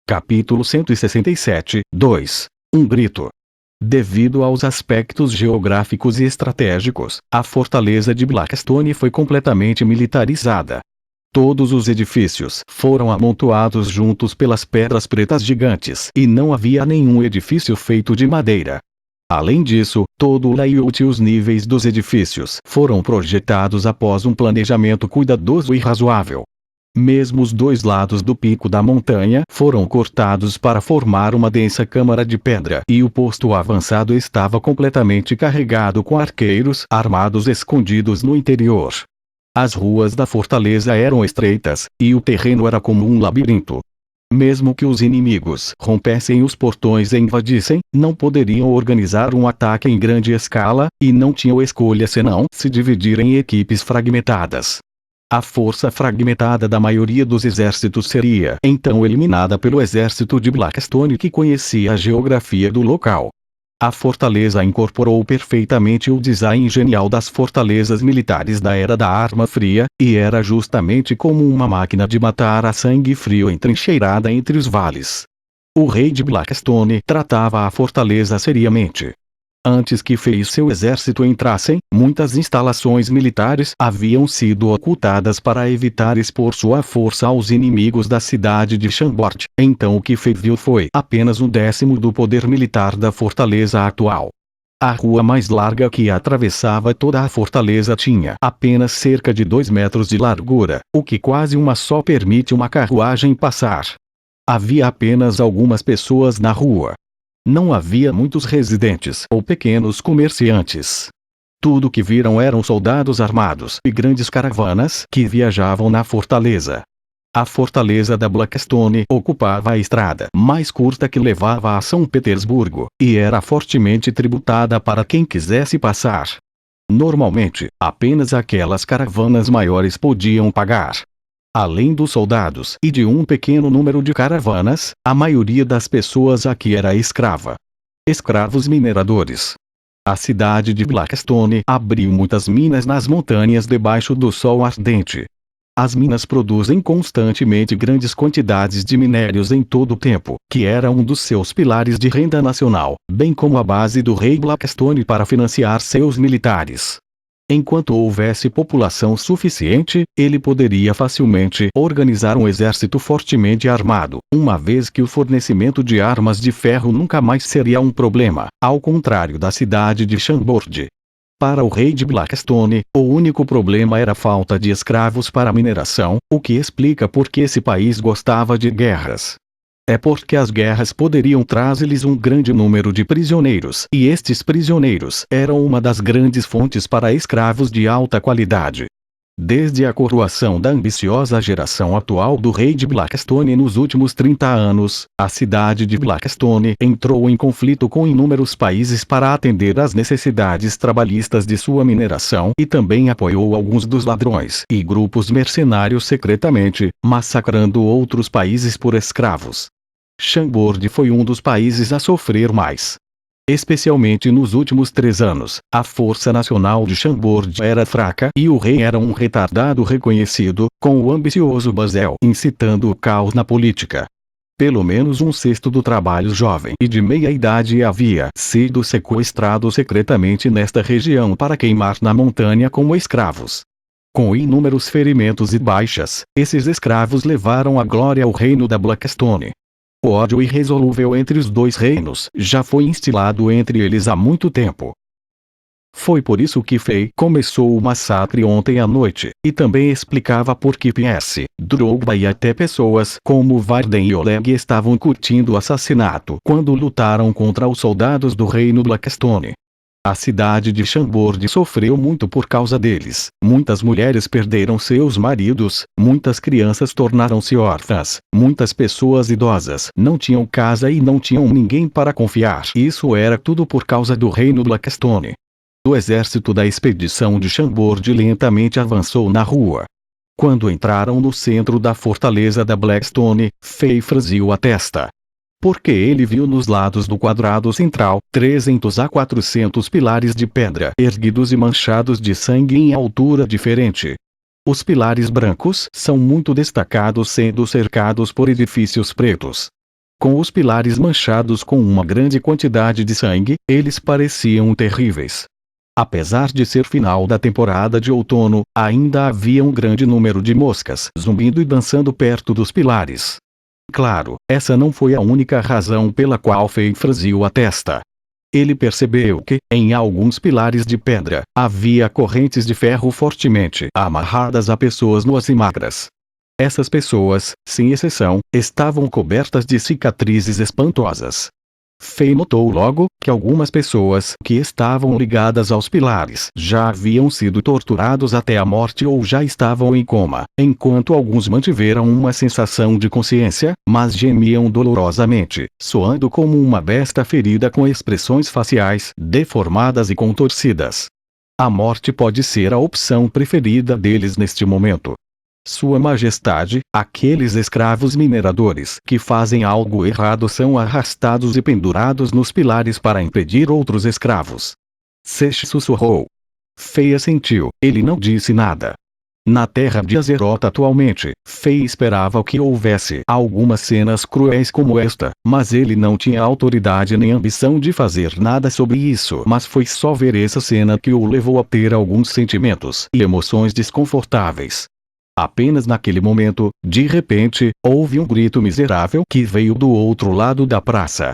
Capítulo 167, 2. Um grito. Devido aos aspectos geográficos e estratégicos, a fortaleza de Blackstone foi completamente militarizada. Todos os edifícios foram amontoados juntos pelas pedras pretas gigantes e não havia nenhum edifício feito de madeira. Além disso, todo o layout e os níveis dos edifícios foram projetados após um planejamento cuidadoso e razoável. Mesmo os dois lados do pico da montanha foram cortados para formar uma densa câmara de pedra e o posto avançado estava completamente carregado com arqueiros armados escondidos no interior. As ruas da fortaleza eram estreitas, e o terreno era como um labirinto. Mesmo que os inimigos rompessem os portões e invadissem, não poderiam organizar um ataque em grande escala, e não tinham escolha senão se dividir em equipes fragmentadas. A força fragmentada da maioria dos exércitos seria então eliminada pelo exército de Blackstone, que conhecia a geografia do local. A fortaleza incorporou perfeitamente o design genial das fortalezas militares da Era da Arma Fria, e era justamente como uma máquina de matar a sangue frio entrincheirada entre os vales. O rei de Blackstone tratava a fortaleza seriamente. Antes que Fei e seu exército entrassem, muitas instalações militares haviam sido ocultadas para evitar expor sua força aos inimigos da cidade de Chambord. Então o que Fei viu foi apenas 1/10 do poder militar da fortaleza atual. A rua mais larga que atravessava toda a fortaleza tinha apenas cerca de 2 metros de largura, o que quase uma só permite uma carruagem passar. Havia apenas algumas pessoas na rua. Não havia muitos residentes ou pequenos comerciantes. Tudo que viram eram soldados armados e grandes caravanas que viajavam na fortaleza. A fortaleza da Blackstone ocupava a estrada mais curta que levava a São Petersburgo, e era fortemente tributada para quem quisesse passar. Normalmente, apenas aquelas caravanas maiores podiam pagar. Além dos soldados e de um pequeno número de caravanas, a maioria das pessoas aqui era escrava. Escravos mineradores. A cidade de Blackstone abriu muitas minas nas montanhas debaixo do sol ardente. As minas produzem constantemente grandes quantidades de minérios em todo o tempo, que era um dos seus pilares de renda nacional, bem como a base do rei Blackstone para financiar seus militares. Enquanto houvesse população suficiente, ele poderia facilmente organizar um exército fortemente armado, uma vez que o fornecimento de armas de ferro nunca mais seria um problema, ao contrário da cidade de Chambord. Para o rei de Blackstone, o único problema era a falta de escravos para a mineração, o que explica por que esse país gostava de guerras. É porque as guerras poderiam trazer-lhes um grande número de prisioneiros, e estes prisioneiros eram uma das grandes fontes para escravos de alta qualidade. Desde a coroação da ambiciosa geração atual do rei de Blackstone nos últimos 30 anos, a cidade de Blackstone entrou em conflito com inúmeros países para atender às necessidades trabalhistas de sua mineração e também apoiou alguns dos ladrões e grupos mercenários secretamente, massacrando outros países por escravos. Chambord foi um dos países a sofrer mais. Especialmente nos últimos 3 anos, a força nacional de Chambord era fraca e o rei era um retardado reconhecido, com o ambicioso Basel incitando o caos na política. Pelo menos 1/6 do trabalho jovem e de meia idade havia sido sequestrado secretamente nesta região para queimar na montanha como escravos. Com inúmeros ferimentos e baixas, esses escravos levaram a glória ao reino da Blackstone. O ódio irresolúvel entre os dois reinos já foi instilado entre eles há muito tempo. Foi por isso que Fei começou o massacre ontem à noite, e também explicava por que PS, Drogba e até pessoas como Varden e Oleg estavam curtindo o assassinato quando lutaram contra os soldados do reino Blackstone. A cidade de Chambord sofreu muito por causa deles. Muitas mulheres perderam seus maridos, muitas crianças tornaram-se órfãs, muitas pessoas idosas não tinham casa e não tinham ninguém para confiar. Isso era tudo por causa do reino Blackstone. O exército da expedição de Chambord lentamente avançou na rua. Quando entraram no centro da fortaleza da Blackstone, Fei franziu a testa. Porque ele viu nos lados do quadrado central, 300 a 400 pilares de pedra erguidos e manchados de sangue em altura diferente. Os pilares brancos são muito destacados, sendo cercados por edifícios pretos. Com os pilares manchados com uma grande quantidade de sangue, eles pareciam terríveis. Apesar de ser final da temporada de outono, ainda havia um grande número de moscas zumbindo e dançando perto dos pilares. Claro, essa não foi a única razão pela qual Fei franziu a testa. Ele percebeu que, em alguns pilares de pedra, havia correntes de ferro fortemente amarradas a pessoas nuas e magras. Essas pessoas, sem exceção, estavam cobertas de cicatrizes espantosas. Fei notou logo que algumas pessoas que estavam ligadas aos pilares já haviam sido torturados até a morte ou já estavam em coma, enquanto alguns mantiveram uma sensação de consciência, mas gemiam dolorosamente, soando como uma besta ferida com expressões faciais deformadas e contorcidas. A morte pode ser a opção preferida deles neste momento. Sua Majestade, aqueles escravos mineradores que fazem algo errado são arrastados e pendurados nos pilares para impedir outros escravos. Sesh sussurrou. Fei assentiu, ele não disse nada. Na terra de Azeroth atualmente, Fei esperava que houvesse algumas cenas cruéis como esta, mas ele não tinha autoridade nem ambição de fazer nada sobre isso. Mas foi só ver essa cena que o levou a ter alguns sentimentos e emoções desconfortáveis. Apenas naquele momento, de repente, houve um grito miserável que veio do outro lado da praça.